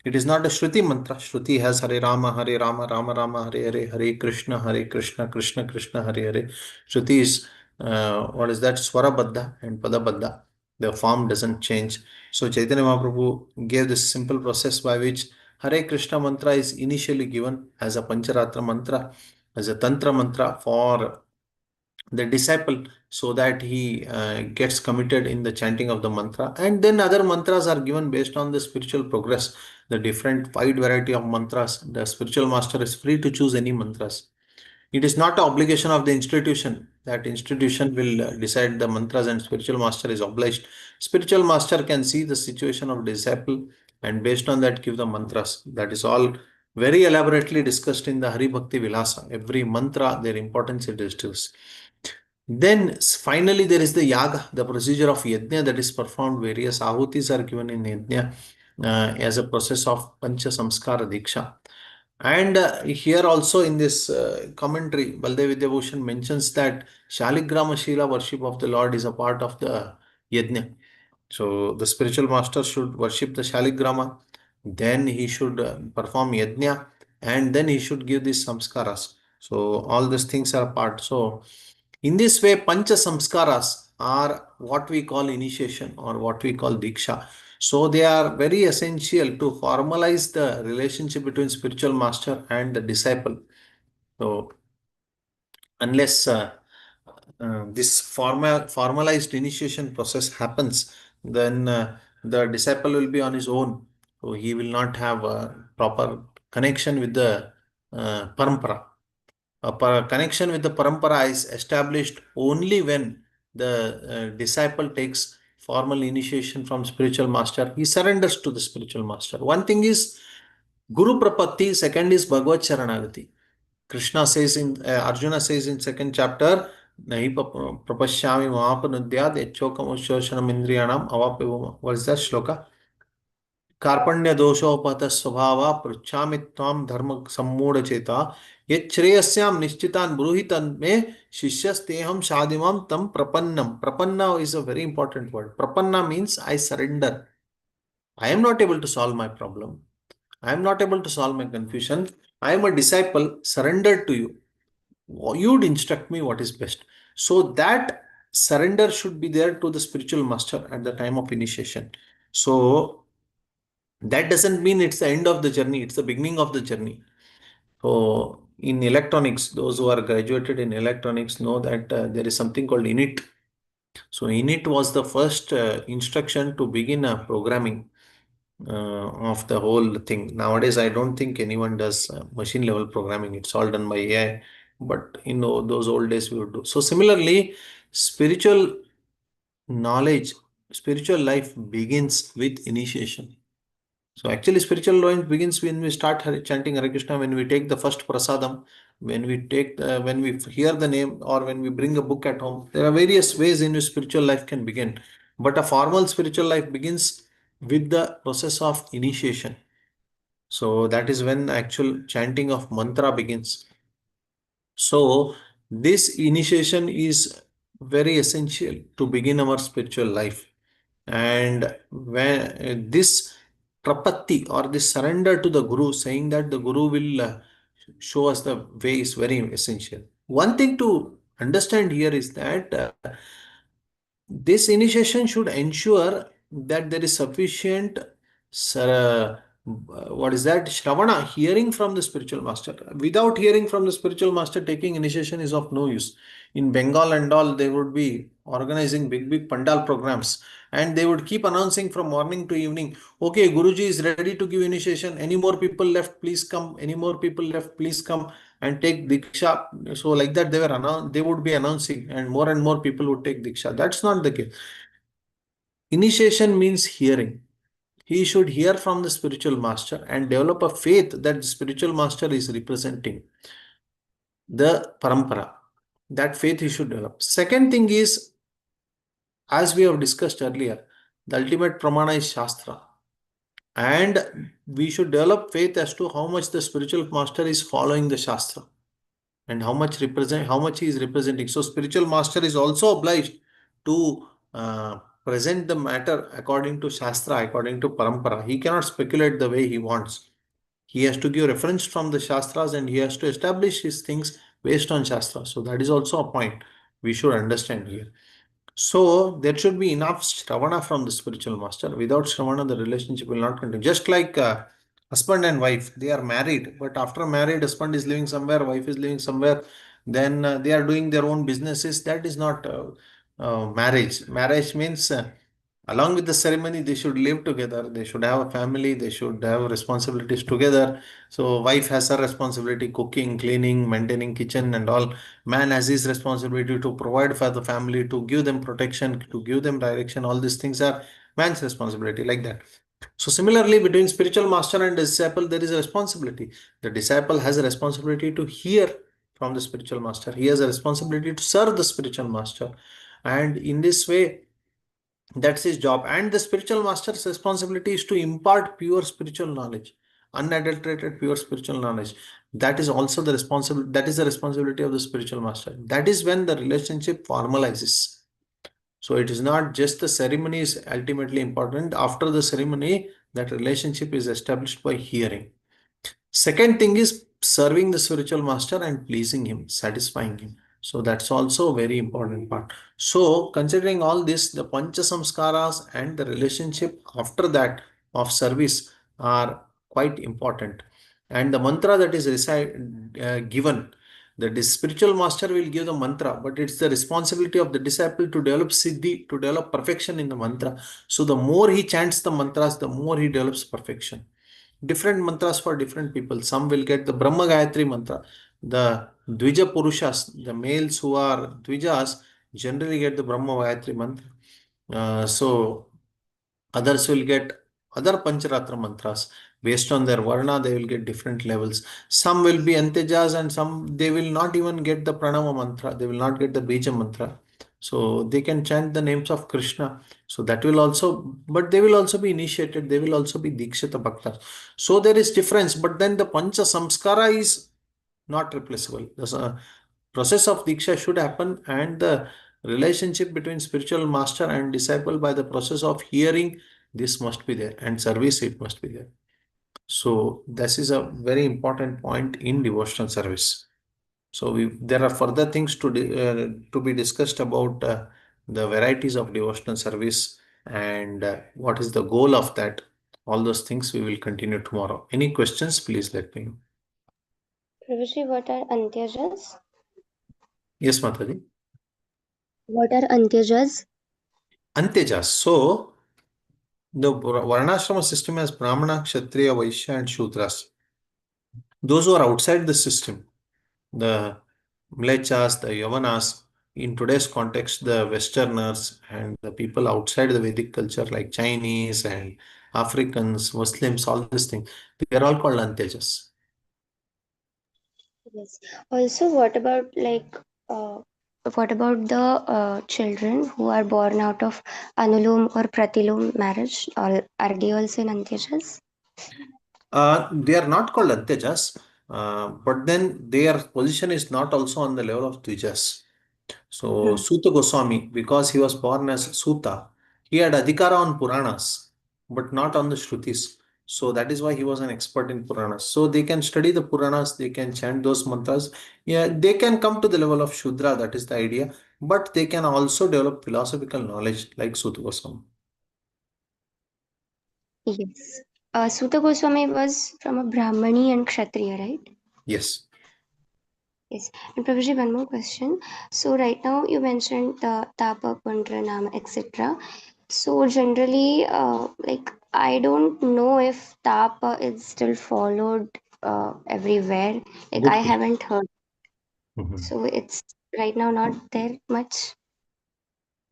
It is not a Shruti mantra. Shruti has Hare Rama, Hare Rama, Rama Rama, Hare Hare, Hare Krishna, Hare Krishna, Krishna Krishna, Hare Hare. Shruti is, what is that? Swara Baddha and Pada Baddha. The form doesn't change. So Chaitanya Mahaprabhu gave this simple process by which Hare Krishna mantra is initially given as a Pancharatra mantra, as a Tantra mantra for the disciple, so that he gets committed in the chanting of the mantra. And then other mantras are given based on the spiritual progress, the different wide variety of mantras. The spiritual master is free to choose any mantras. It is not an obligation of the institution. That institution will decide the mantras and spiritual master is obliged. Spiritual master can see the situation of disciple and based on that give the mantras. That is all very elaborately discussed in the Hari Bhakti Vilasa. Every mantra, their importance it is discussed. Then finally there is the yaga, the procedure of yajna that is performed. Various ahutis are given in yajna as a process of pancha samskara diksha. And here also in this commentary, Baldev Vidyabhushan mentions that Shaligrama Shila worship of the Lord is a part of the yajna. So the spiritual master should worship the Shaligrama, then he should perform yajna, and then he should give these samskaras. So all these things are part. So in this way, Pancha Samskaras are what we call initiation or what we call Diksha. So they are very essential to formalize the relationship between spiritual master and the disciple. So unless this formalized initiation process happens, then the disciple will be on his own. So he will not have a proper connection with the parampara. Connection with the parampara is established only when the disciple takes formal initiation from spiritual master. He surrenders to the spiritual master. One thing is Guru Prapatti, second is Bhagavad Charanagati. Krishna says in, Arjuna says in second chapter, Nahi prapashyami mahapanudyad yachokam ushoshanam indriyanam avape. What is that shloka? कार्पण्य दोषोपहत स्वभाव पृच्छामि त्वां धर्म सम्मूढ़ चेता यच्छ्रेयस्याम निश्चितान ब्रूहि तन्मे शिष्यस्तेहम शादिमाम तम प्रपन्नम. Prapanna is a very important word. Prapanna means I surrender. I am not able to solve my problem. I am not able to solve my confusion. I am a disciple surrendered to you. You'd instruct me what is best. So that surrender should be there to the spiritual master at the time of initiation. So that doesn't mean it's the end of the journey, it's the beginning of the journey. So in electronics, those who are graduated in electronics know that there is something called init. So init was the first instruction to begin programming of the whole thing. Nowadays I don't think anyone does machine level programming, it's all done by AI, but those old days we would do. So similarly, spiritual knowledge, spiritual life begins with initiation. So actually, spiritual life begins when we start chanting Hare Krishna, when we take the first prasadam, when we hear the name, or when we bring a book at home. There are various ways in which spiritual life can begin. But a formal spiritual life begins with the process of initiation. So that is when actual chanting of mantra begins. So this initiation is very essential to begin our spiritual life. And when this prapatti or this surrender to the Guru, saying that the Guru will show us the way, is very essential. One thing to understand here is that this initiation should ensure that there is sufficient what is that, Shravana, hearing from the spiritual master. Without hearing from the spiritual master, taking initiation is of no use. In Bengal and all, they would be organizing big pandal programs, and they would keep announcing from morning to evening, okay, Guruji is ready to give initiation. Any more people left, please come. Any more people left, please come and take Diksha. So like that, they would be announcing, and more people would take Diksha. That's not the case. Initiation means hearing. He should hear from the spiritual master and develop a faith that the spiritual master is representing the parampara. That faith he should develop. Second thing is, as we have discussed earlier, the ultimate pramana is Shastra. And we should develop faith as to how much the spiritual master is following the Shastra and how much he is representing. So spiritual master is also obliged to present the matter according to Shastra, according to Parampara. He cannot speculate the way he wants. He has to give reference from the Shastras and he has to establish his things based on Shastra. So that is also a point we should understand here. So there should be enough Shravana from the spiritual master. Without Shravana, the relationship will not continue. Just like husband and wife, they are married, but after married, husband is living somewhere, wife is living somewhere, then they are doing their own businesses. That is not marriage. Marriage means along with the ceremony, they should live together. They should have a family. They should have responsibilities together. So wife has her responsibility, cooking, cleaning, maintaining kitchen and all. Man has his responsibility to provide for the family, to give them protection, to give them direction. All these things are man's responsibility, like that. So similarly, between spiritual master and disciple, there is a responsibility. The disciple has a responsibility to hear from the spiritual master. He has a responsibility to serve the spiritual master. And in this way, that's his job. And the spiritual master's responsibility is to impart pure spiritual knowledge, unadulterated pure spiritual knowledge. That is also the responsibility. That is the responsibility of the spiritual master. That is when the relationship formalizes. So it is not just the ceremony is ultimately important. After the ceremony, that relationship is established by hearing. Second thing is serving the spiritual master and pleasing him, satisfying him. So that's also a very important part. So considering all this, the Pancha Samskaras and the relationship after that of service are quite important. And the mantra that is given, the spiritual master will give the mantra, but it's the responsibility of the disciple to develop siddhi, to develop perfection in the mantra. So the more he chants the mantras, the more he develops perfection. Different mantras for different people. Some will get the Brahma Gayatri mantra. The Dvija Purushas, the males who are Dvijas, generally get the Brahma Gayatri mantra. So others will get other Pancharatra mantras. Based on their Varna, they will get different levels. Some will be Antejas and some they will not even get the Pranama mantra. They will not get the Bija mantra. So they can chant the names of Krishna. So that will also, but they will also be initiated. They will also be Dikshita Bhaktas. So there is difference. But then the Pancha Samskara is not replaceable. The process of Diksha should happen and the relationship between spiritual master and disciple by the process of hearing, this must be there, and service, it must be there. So this is a very important point in devotional service. So there are further things to be discussed about the varieties of devotional service and what is the goal of that. All those things we will continue tomorrow. Any questions, please let me know. Prabhuji, what are Antyajas? Yes, Mataji. What are Antyajas? Antejas. So the Varnashrama system has Brahmana, Kshatriya, Vaishya, and Shudras. Those who are outside the system, the Mlechas, the Yavanas, in today's context, the Westerners and the people outside the Vedic culture, like Chinese and Africans, Muslims, all these things, they are all called Antejas. Yes. Also, uh, what about the children who are born out of Anulom or Pratilom marriage? Are they also in Antyajas? They are not called Antejas, but then their position is not also on the level of Dvijas. So Hmm. Suta Goswami, because he was born as Suta, he had adhikara on Puranas, but not on the Shrutis. So that is why he was an expert in Puranas. So they can study the Puranas, they can chant those mantras. Yeah, they can come to the level of Shudra, that is the idea. But they can also develop philosophical knowledge like Suta Goswami. Yes. Suta Goswami was from a Brahmani and Kshatriya, right? Yes. Yes. And Prabhuji, one more question. So right now you mentioned the Tapa, Pundra, Nama, etc. So generally, I don't know if Tapa is still followed everywhere. Like Good I question. haven't heard. Mhm. So it's right now not there much.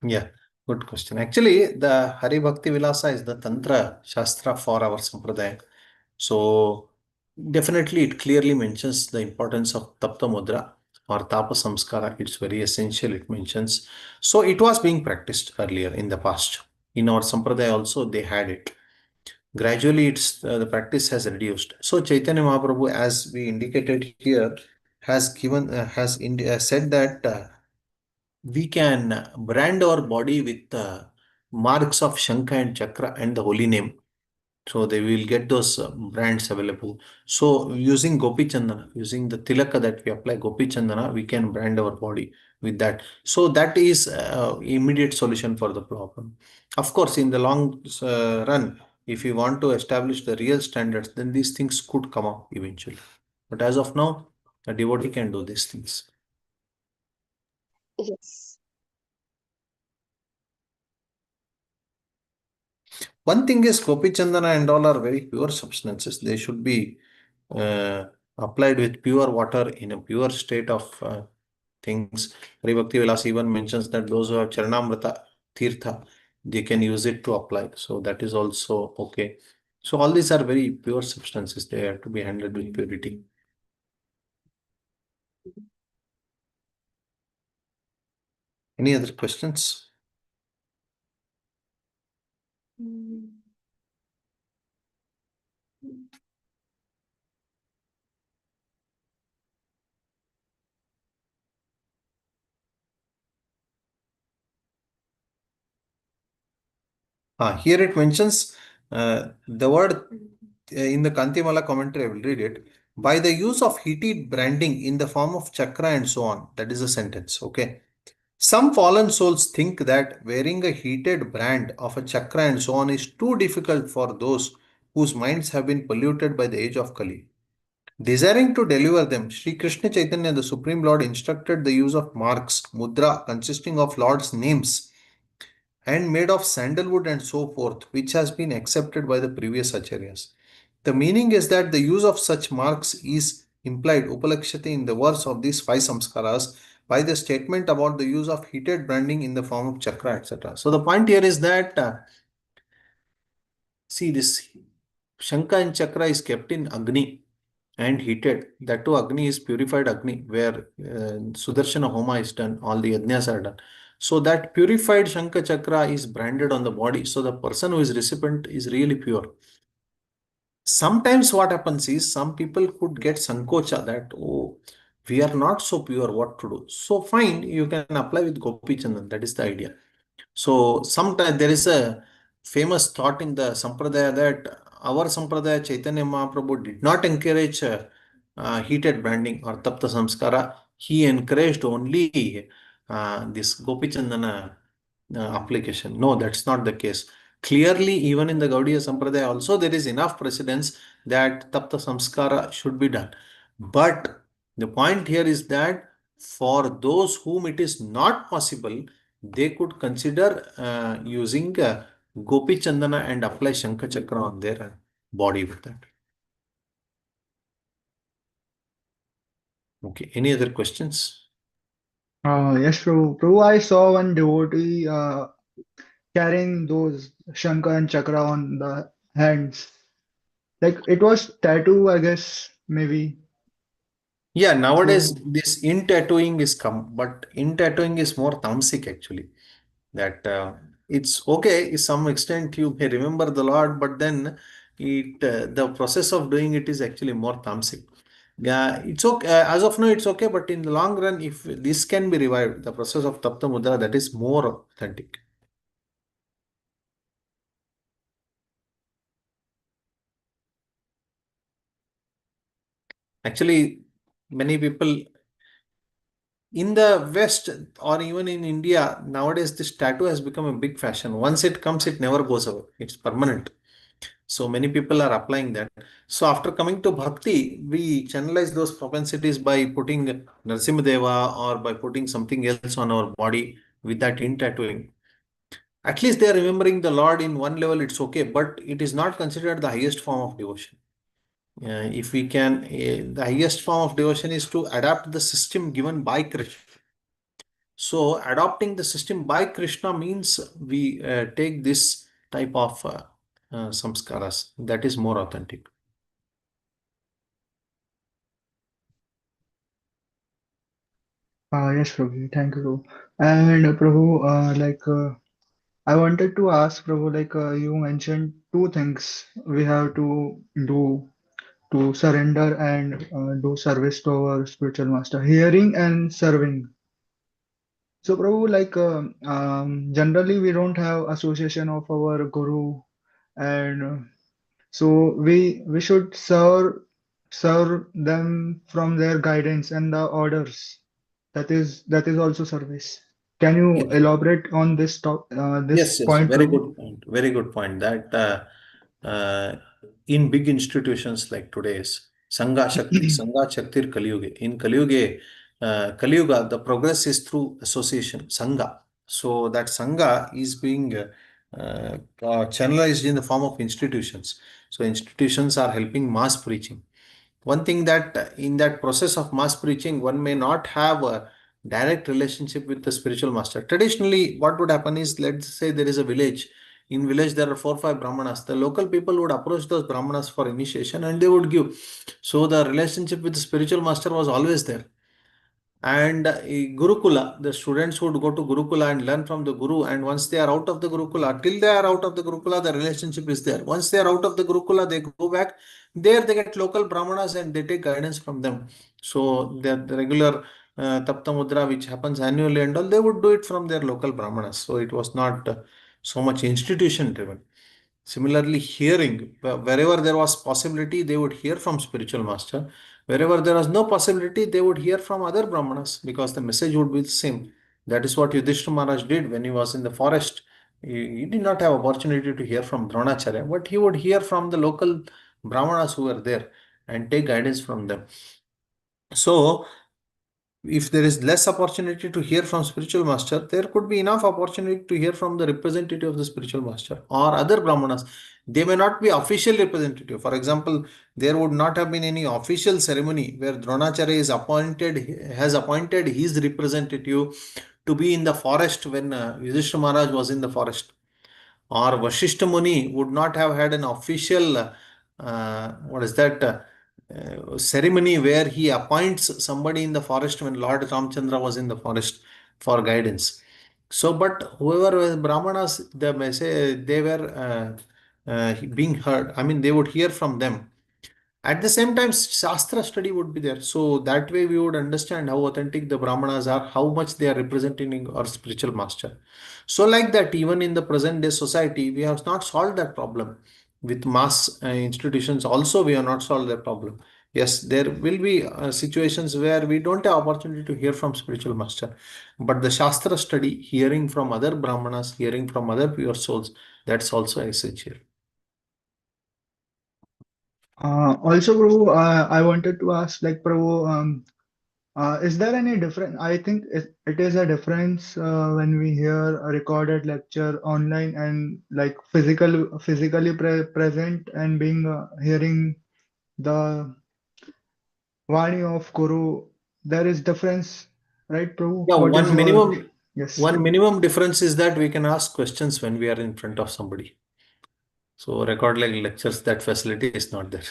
Yeah, good question. Actually, the Hari Bhakti Vilasa is the Tantra Shastra for our Sampradaya. So definitely it clearly mentions the importance of Tapta Mudra. or Tapa Samskara. It's very essential, it mentions. So it was being practiced earlier in the past. In our Sampradaya also, they had it. Gradually, the practice has reduced. So Chaitanya Mahaprabhu, as we indicated here, has said that we can brand our body with marks of Shankha and Chakra and the holy name. So they will get those brands available. So using Gopi Chandana, using the tilaka that we apply Gopi Chandana, we can brand our body with that. So that is immediate solution for the problem. Of course, in the long run, if you want to establish the real standards, then these things could come up eventually. But as of now, a devotee can do these things. Yes. One thing is Gopi Chandana and all are very pure substances. They should be uh, applied with pure water in a pure state of things. Haribhakti Vilas even mentions that those who have Charanamrita Tirtha, they can use it to apply. So that is also okay. So all these are very pure substances. They have to be handled with purity. Any other questions? Mm. Here it mentions the word in the Kantimala commentary, I will read it. By the use of heated branding in the form of chakra and so on. That is a sentence. Okay. Some fallen souls think that wearing a heated brand of a chakra and so on is too difficult for those whose minds have been polluted by the age of Kali. Desiring to deliver them, Sri Krishna Chaitanya, the Supreme Lord, instructed the use of marks, mudra, consisting of Lord's names and made of sandalwood and so forth, which has been accepted by the previous acharyas. The meaning is that the use of such marks is implied upalakshati in the verse of these five samskaras by the statement about the use of heated branding in the form of chakra, etc. So the point here is that see, this Shanka and chakra is kept in Agni and heated. That too, Agni is purified Agni, where Sudarshana Homa is done, all the yajnas are done. So that purified Shanka chakra is branded on the body. So the person who is recipient is really pure. Sometimes what happens is some people could get sankocha that, oh, we are not so pure, what to do? So fine, you can apply with Gopi Chandan. That is the idea. So sometimes there is a famous thought in the Sampradaya that our Sampradaya Chaitanya Mahaprabhu did not encourage heated branding or Tapta Samskara. He encouraged only this Gopi Chandana application. No, that's not the case. Clearly, even in the Gaudiya Sampradaya also, there is enough precedence that Tapta Samskara should be done. But the point here is that for those whom it is not possible, they could consider using Gopi Chandana and apply Shankha Chakra on their body with that. Okay, any other questions? Yes, Prabhu. Prabhu, I saw one devotee carrying those Shankar and Chakra on the hands. Like it was tattoo, I guess, maybe. Yeah, nowadays So, this in tattooing is come, but in tattooing is more tamasic actually. That it's okay, to some extent you may remember the Lord, but then the process of doing it is actually more tamasic. Yeah, it's okay. As of now, it's okay, but in the long run, if this can be revived, the process of Tapta Mudra, that is more authentic. Actually, many people in the West or even in India, nowadays this tattoo has become a big fashion. Once it comes, it never goes away. It's permanent. So many people are applying that. So after coming to Bhakti, we channelize those propensities by putting Narasimhadeva or by putting something else on our body with that in tattooing. At least they are remembering the Lord in one level, it's okay, but it is not considered the highest form of devotion. If we can, the highest form of devotion is to adapt the system given by Krishna. So adopting the system by Krishna means we take this type of samskaras. That is more authentic. Yes, Prabhu. Thank you, Prabhu. And Prabhu, I wanted to ask Prabhu, you mentioned two things we have to do to surrender and do service to our spiritual master, hearing and serving. So, Prabhu, generally we don't have association of our guru, and so we should serve them from their guidance and the orders. That is also service. Can you Yes. elaborate on this Yes, yes, point, very Prabhu? good point. Very good point. That in big institutions like today's Sangha Shaktir Kali Yuge. In Kali Yuge, Kali Yuga, the progress is through association, Sangha. So that Sangha is being channelized in the form of institutions. So institutions are helping mass preaching. One thing that in that process of mass preaching, one may not have a direct relationship with the spiritual master. Traditionally, what would happen is, let's say there is a village. In village, there are 4 or 5 brahmanas. The local people would approach those brahmanas for initiation and they would give. So the relationship with the spiritual master was always there. And Gurukula, the students would go to Gurukula and learn from the Guru. And once they are out of the Gurukula, till they are out of the Gurukula, the relationship is there. Once they are out of the Gurukula, they go back. There they get local Brahmanas and they take guidance from them. So the regular Tapta Mudra, which happens annually and all, they would do it from their local Brahmanas. So it was not so much institution driven. Similarly, hearing, wherever there was possibility, they would hear from spiritual master. Wherever there was no possibility, they would hear from other brahmanas because the message would be the same. That is what Yudhishthira Maharaj did when he was in the forest. He did not have opportunity to hear from Dronacharya, but he would hear from the local brahmanas who were there and take guidance from them. So if there is less opportunity to hear from spiritual master, there could be enough opportunity to hear from the representative of the spiritual master or other brahmanas. They may not be official representative. For example, there would not have been any official ceremony where Dronacharya has appointed his representative to be in the forest when Yudhishthira Maharaj was in the forest, or Vashishta Muni would not have had an official ceremony where he appoints somebody in the forest when Lord Ramchandra was in the forest for guidance. So, but whoever was Brahmanas, they were being heard. I mean, they would hear from them. At the same time, Shastra study would be there. So that way we would understand how authentic the Brahmanas are, how much they are representing our spiritual master. So, like that, even in the present day society, we have not solved that problem. With mass institutions, also, we have not solved that problem. Yes, there will be situations where we don't have opportunity to hear from spiritual master. But the Shastra study, hearing from other Brahmanas, hearing from other pure souls, that's also essential. Also, Prabhu, I wanted to ask, Prabhu, is there any difference? I think it is a difference when we hear a recorded lecture online and like physically present and being hearing the Vani of Guru. There is difference, right, Prabhu? Yeah, What is one your minimum yes? one minimum difference is that we can ask questions when we are in front of somebody. So record like lectures, that facility is not there.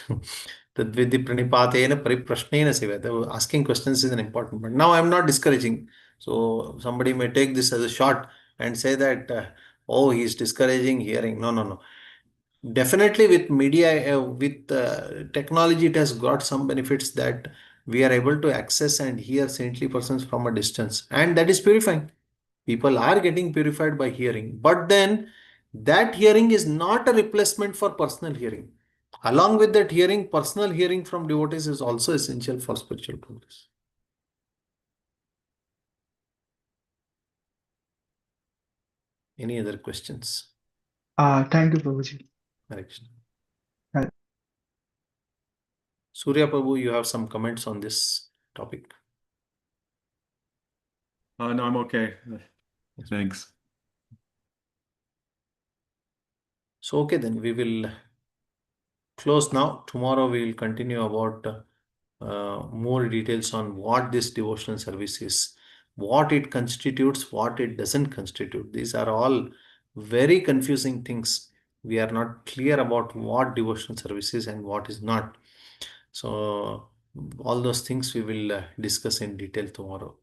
Tadvidhi pranipatena pariprashnena seva. The asking questions is an important point. Now I'm not discouraging. So somebody may take this as a shot and say that, oh, he's discouraging hearing. No, no, no. Definitely with media, with technology, it has got some benefits that we are able to access and hear saintly persons from a distance. And that is purifying. People are getting purified by hearing. But then that hearing is not a replacement for personal hearing. Along with that hearing, personal hearing from devotees is also essential for spiritual progress. Any other questions? Thank you, Prabhuji. Hare Krishna. Uh, Surya Prabhu, you have some comments on this topic? No, I'm okay. Thanks. So, okay, then we will close now. Tomorrow we will continue about more details on what this devotional service is, what it constitutes, what it doesn't constitute. These are all very confusing things. We are not clear about what devotional service is and what is not. So, all those things we will discuss in detail tomorrow.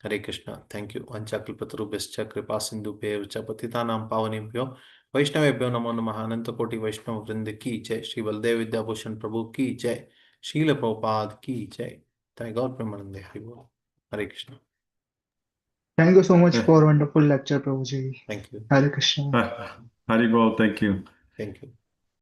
Hare Krishna. Thank you. Vanchakalpatarubhyascha kripa sindhubhyev cha patitanam pavanebhyo Vaishnavebhyo namo namaha Ananta Koti Vaishnava Vrinda ki jai. Shri Baldev Vidyabhushan Prabhu ki jai. Srila Prabhupada ki jai. Thank God Premanande Hari Bol. Hare Krishna. Thank you so much Eh, for wonderful lecture, Prabhuji. Thank you. Hare Krishna. Haribol, thank you. Thank you.